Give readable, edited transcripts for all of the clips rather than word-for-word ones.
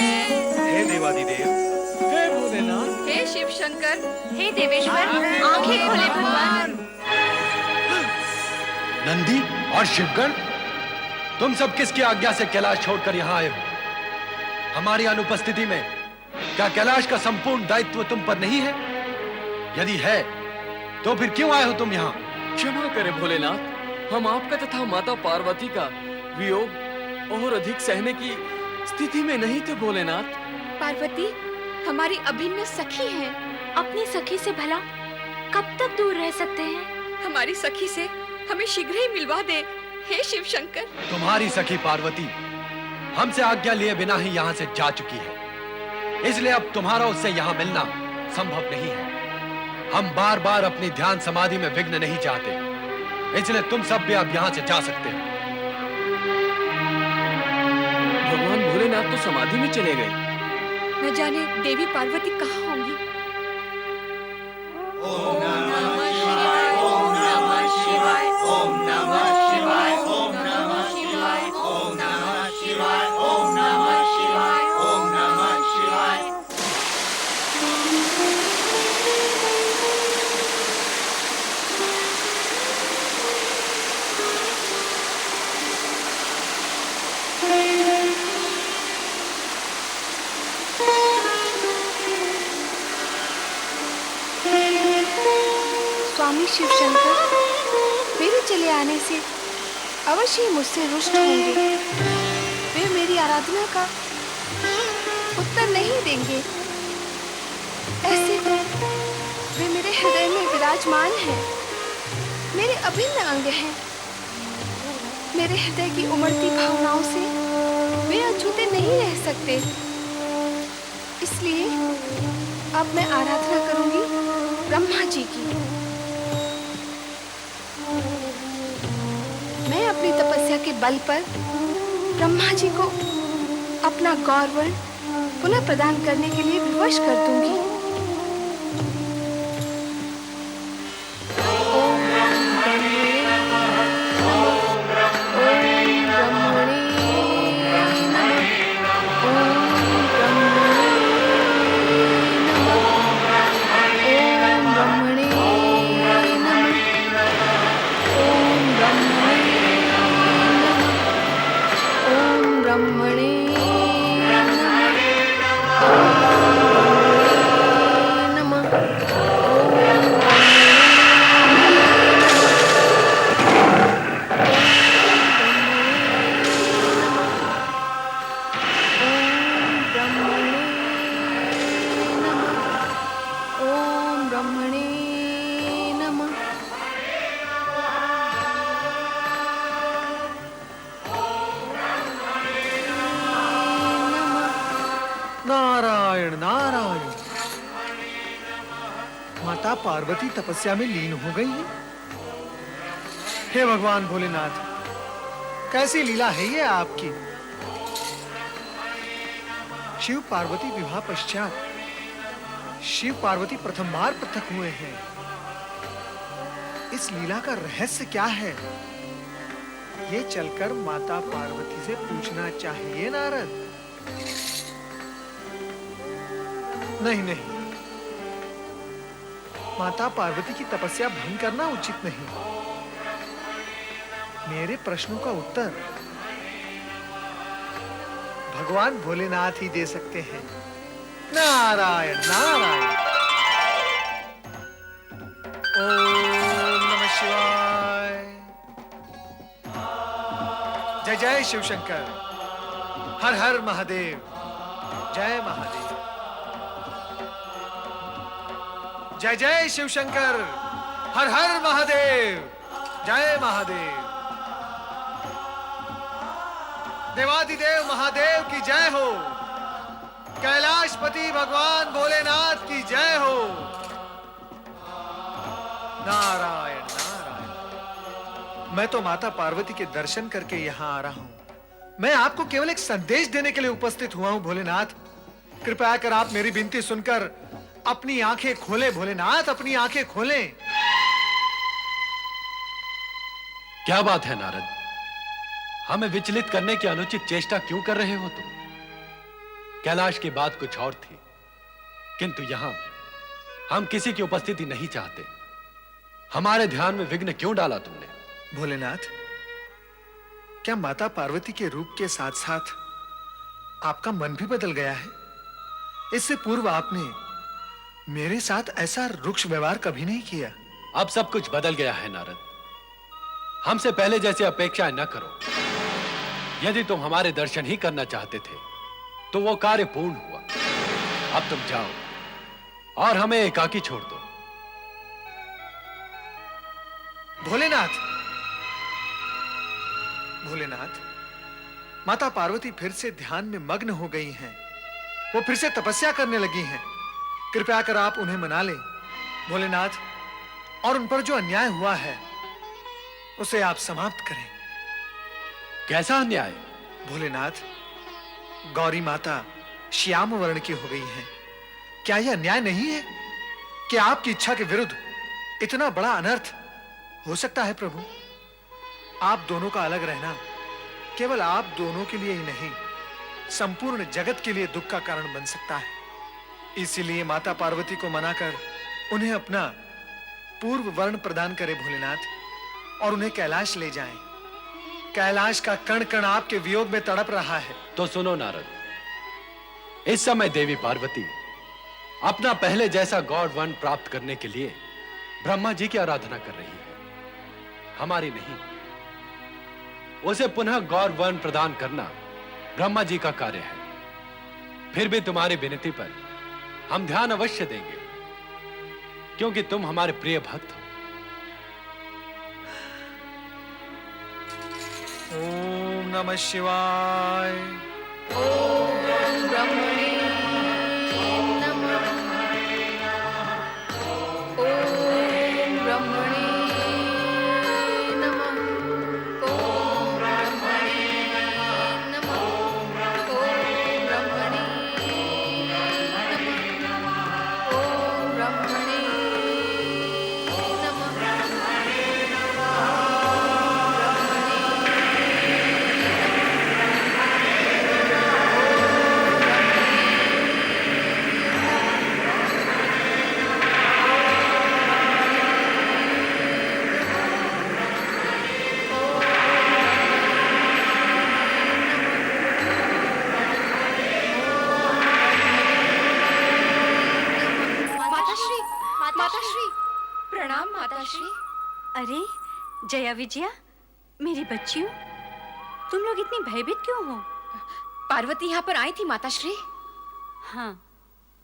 हे देवादिदेव, हे भोलेनाथ, हे शिव शंकर, हे देवेश्वर, आंखें खोले भगवान। नंदी और शिवगण, तुम सब किसकी आज्ञा से कैलाश छोड़कर यहाँ आए हो? हमारी अनुपस्थिति में क्या कैलाश का संपूर्ण दायित्व तुम पर नहीं है? यदि है तो फिर क्यों आए हो तुम यहाँ? क्षमा करें भोलेनाथ, हम आपका तथा माता पार्वती का वियोग और अधिक सहने की स्थिति में नहीं थे भोलेनाथ। पार्वती हमारी अभिन्न सखी है। अपनी सखी से भला कब तक दूर रह सकते हैं? हमारी सखी से हमें शीघ्र ही मिलवा दे, हे शिव शंकर। तुम्हारी सखी पार्वती हमसे आज्ञा लिए बिना ही यहाँ से जा चुकी है, इसलिए अब तुम्हारा उससे यहाँ मिलना संभव नहीं है। हम बार बार अपनी ध्यान समाधि में विघ्न नहीं चाहते, इसलिए तुम सब भी अब यहाँ से जा सकते हो। भगवान भोलेनाथ तो समाधि में चले गए। न जाने देवी पार्वती कहाँ होंगी। ओम नमः शिवाय, ओम नमः शिवाय, ओम नमः शिवाय, ओम नमः शिवाय, ओम नमः शिवाय, ओम नमः शिवाय, ओम नमः शिवाय। स्वामी शिव शंकर मेरे चले आने से अवश्य ही मुझसे रुष्ट होंगे। वे मेरी आराधना का उत्तर नहीं देंगे। ऐसे तो वे मेरे हृदय में विराजमान हैं, मेरे अभिन्न अंग हैं। मेरे हृदय की उमड़ती भावनाओं से वे अछूते नहीं रह सकते। इसलिए अब मैं आराधना करूंगी ब्रह्मा जी की। मैं अपनी तपस्या के बल पर ब्रह्मा जी को अपना गौरवर्ण पुनः प्रदान करने के लिए विवश कर दूंगी। नारायण नारायण। माता पार्वती तपस्या में लीन हो गई है। हे भगवान भोलेनाथ, कैसी लीला है ये आपकी। शिव पार्वती विवाह पश्चात शिव पार्वती प्रथम बार पृथक हुए हैं। इस लीला का रहस्य क्या है, ये चलकर माता पार्वती से पूछना चाहिए नारद। नहीं नहीं, माता पार्वती की तपस्या भंग करना उचित नहीं। मेरे प्रश्नों का उत्तर भगवान भोलेनाथ ही दे सकते हैं। नारायण नारायण। ओम नमः शिवाय। जय जय शिव शंकर। हर हर महादेव। जय महादेव। जय जय शिव शंकर। हर हर महादेव। जय महादेव। देवादिदेव महादेव की जय हो। कैलाशपति भगवान भोलेनाथ की जय हो। नारायण नारायण। मैं तो माता पार्वती के दर्शन करके यहाँ आ रहा हूँ। मैं आपको केवल एक संदेश देने के लिए उपस्थित हुआ हूँ भोलेनाथ। कृपया कर आप मेरी विनती सुनकर अपनी आंखें खोले भोलेनाथ, अपनी आंखें खोलें। क्या बात है नारद, हमें विचलित करने की अनुचित चेष्टा क्यों कर रहे हो तुम? कैलाश की बात कुछ और थी, किंतु यहां हम किसी की उपस्थिति नहीं चाहते। हमारे ध्यान में विघ्न क्यों डाला तुमने? भोलेनाथ, क्या माता पार्वती के रूप के साथ साथ आपका मन भी बदल गया है? इससे पूर्व आपने मेरे साथ ऐसा रुक्ष व्यवहार कभी नहीं किया। अब सब कुछ बदल गया है नारद। हमसे पहले जैसे अपेक्षाएं न करो। यदि तुम हमारे दर्शन ही करना चाहते थे तो वो कार्य पूर्ण हुआ। अब तुम जाओ और हमें एकाकी छोड़ दो। भोलेनाथ, भोलेनाथ, माता पार्वती फिर से ध्यान में मग्न हो गई हैं। वो फिर से तपस्या करने लगी हैं। कृपया कर आप उन्हें मना लें भोलेनाथ, और उन पर जो अन्याय हुआ है उसे आप समाप्त करें। कैसा अन्याय? भोलेनाथ, गौरी माता श्याम वर्ण की हो गई हैं। क्या यह अन्याय नहीं है कि आपकी इच्छा के विरुद्ध इतना बड़ा अनर्थ हो सकता है? प्रभु, आप दोनों का अलग रहना केवल आप दोनों के लिए ही नहीं, संपूर्ण जगत के लिए दुख का कारण बन सकता है। इसीलिए माता पार्वती को मनाकर उन्हें अपना पूर्व वर्ण प्रदान करें भोलेनाथ, और उन्हें कैलाश ले जाएं। कैलाश का कण कण आपके वियोग में तड़प रहा है। तो सुनो नारद, इस समय देवी पार्वती अपना पहले जैसा गौर वर्ण प्राप्त करने के लिए ब्रह्मा जी की आराधना कर रही है, हमारी नहीं। उसे पुनः गौर वर्ण प्रदान करना ब्रह्मा जी का कार्य है। फिर भी तुम्हारी विनती पर हम ध्यान अवश्य देंगे, क्योंकि तुम हमारे प्रिय भक्त हो। ओम नमः शिवाय। ओम ब्रह्मणे नमः। ओम ब्रह्मणे नमः। ओम ब्रह्मणे नमः। ओम ब्रह्मणे नमः। ओम ब्रह्मणे प्रणाम माताश्री। अरे जया विजया, मेरी बच्चियों, तुम लोग इतनी भयभीत क्यों हो? पार्वती यहाँ पर आई थी माताश्री। हाँ,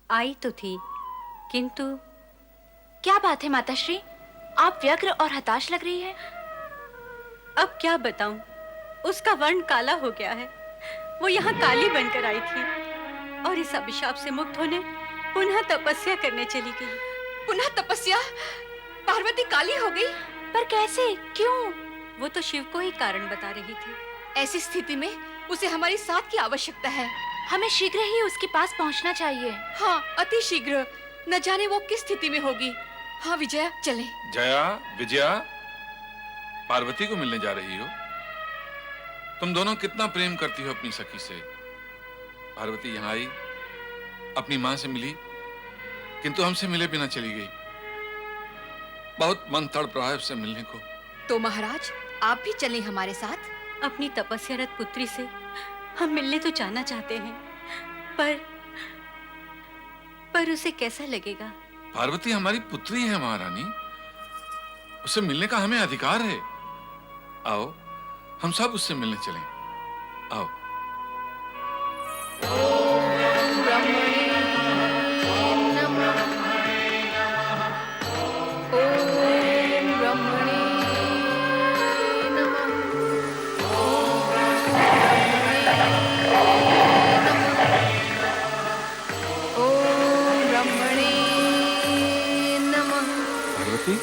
आई तो थी, किंतु क्या बात है माताश्री? आप व्यग्र और हताश लग रही है। अब क्या बताऊं, उसका वर्ण काला हो गया है। वो यहाँ काली बनकर आई थी और इस अभिशाप से मुक्त होने पुनः तपस्या करने चली गई। पुनः तपस्या? पार्वती काली हो गई? पर कैसे, क्यों? वो तो शिव को ही कारण बता रही थी। ऐसी स्थिति में उसे हमारी साथ की आवश्यकता है। हमें शीघ्र ही उसके पास पहुंचना चाहिए। हाँ, अति शीघ्र। न जाने वो किस स्थिति में होगी। हाँ विजया, चले। जया, विजया, पार्वती को मिलने जा रही हो? तुम दोनों कितना प्रेम करती हो अपनी सखी से। पार्वती यहाँ आई, अपनी माँ से मिली, किंतु हमसे मिले बिना चली गई। बहुत मन तड़प रहा है उससे मिलने को। तो महाराज, आप भी चलें हमारे साथ। अपनी तपस्यारत पुत्री से हम मिलने तो जाना चाहते हैं, पर उसे कैसा लगेगा? पार्वती हमारी पुत्री है महारानी, उससे मिलने का हमें अधिकार है। आओ, हम सब उससे मिलने चलें। आओ। ओम ब्रह्मणे नमः। ओम ब्रह्मणे नमः। ओम ब्रह्मणे नमः। पार्वती,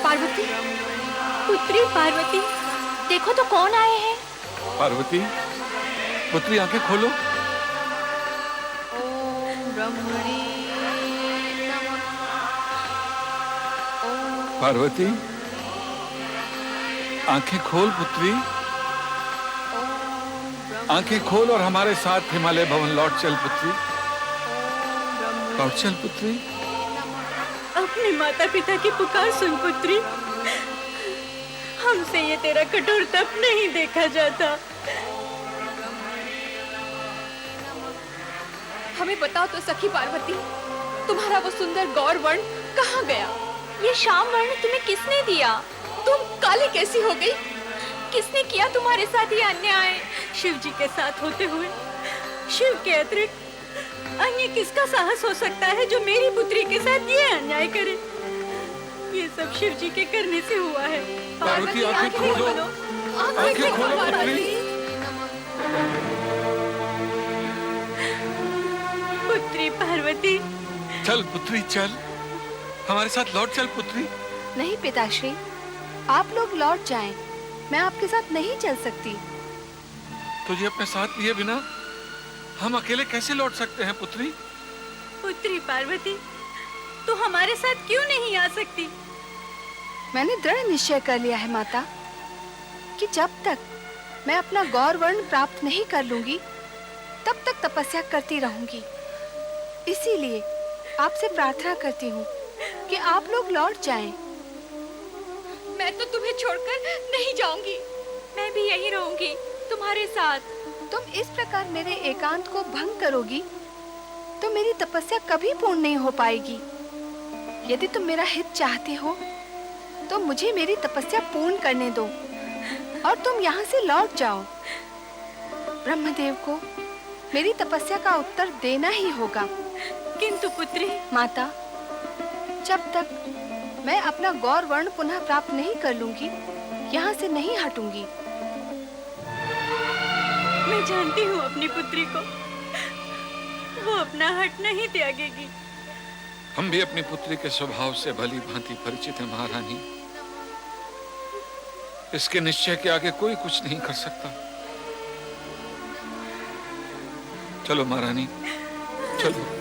पार्वती, पुत्री पार्वती, देखो तो कौन आए हैं। पार्वती, पुत्री आंखें खोलो। ओम ब्रह्मणे नमः। ओम पार्वती, आंखें खोल पुत्री। ओम आंखें खोल और हमारे साथ हिमालय भवन लौट चल पुत्री। लौट चल पुत्री। अपने माता पिता की पुकार सुन पुत्री। हमसे ये तेरा कठोर तप नहीं देखा जाता। हमें बताओ तो सखी पार्वती, तुम्हारा वो सुंदर गौर वर्ण कहाँ गया? ये श्याम वर्ण तुम्हें किसने दिया? तुम काली कैसी हो गई? किसने किया तुम्हारे साथ ये अन्याय? शिव जी के साथ होते हुए शिव के अतिरिक्त अन्य किसका साहस हो सकता है जो मेरी पुत्री के साथ ये अन्याय करे? ये सब शिव जी के करने से हुआ है। पार्वती आंखें खोलो, आंखें खोलो पुत्री। पुत्री पार्वती, चल पुत्री चल, हमारे साथ लौट चल पुत्री। नहीं पिताश्री, आप लोग लौट जाएं। मैं आपके साथ नहीं चल सकती। तुझे अपने साथ लिए बिना हम अकेले कैसे लौट सकते हैं पुत्री? पुत्री पार्वती, तू हमारे साथ क्यों नहीं आ सकती? मैंने दृढ़ निश्चय कर लिया है माता कि जब तक मैं अपना गौर वर्ण प्राप्त नहीं कर लूंगी तब तक तपस्या करती रहूंगी। इसीलिए आपसे प्रार्थना करती हूँ कि आप लोग लौट जाएं। मैं तो तुम्हें छोड़कर नहीं जाऊंगी। मैं भी यहीं रहूंगी तुम्हारे साथ। तुम इस प्रकार मेरे एकांत को भंग करोगी तो मेरी तपस्या कभी पूर्ण नहीं हो पाएगी। यदि तुम मेरा हित चाहते हो तो मुझे मेरी तपस्या पूर्ण करने दो और तुम यहाँ से लौट जाओ। ब्रह्मदेव को मेरी तपस्या का उत्तर देना ही होगा। किंतु पुत्री, माता, जब तक मैं अपना गौर वर्ण पुनः प्राप्त नहीं कर लूंगी यहाँ से नहीं हटूंगी। मैं जानती हूँ अपनी पुत्री को, वो अपना हट नहीं त्यागेगी। हम भी अपनी पुत्री के स्वभाव से भली भांति परिचित हैं महारानी। इसके निश्चय के आगे कोई कुछ नहीं कर सकता। चलो महारानी, चलो।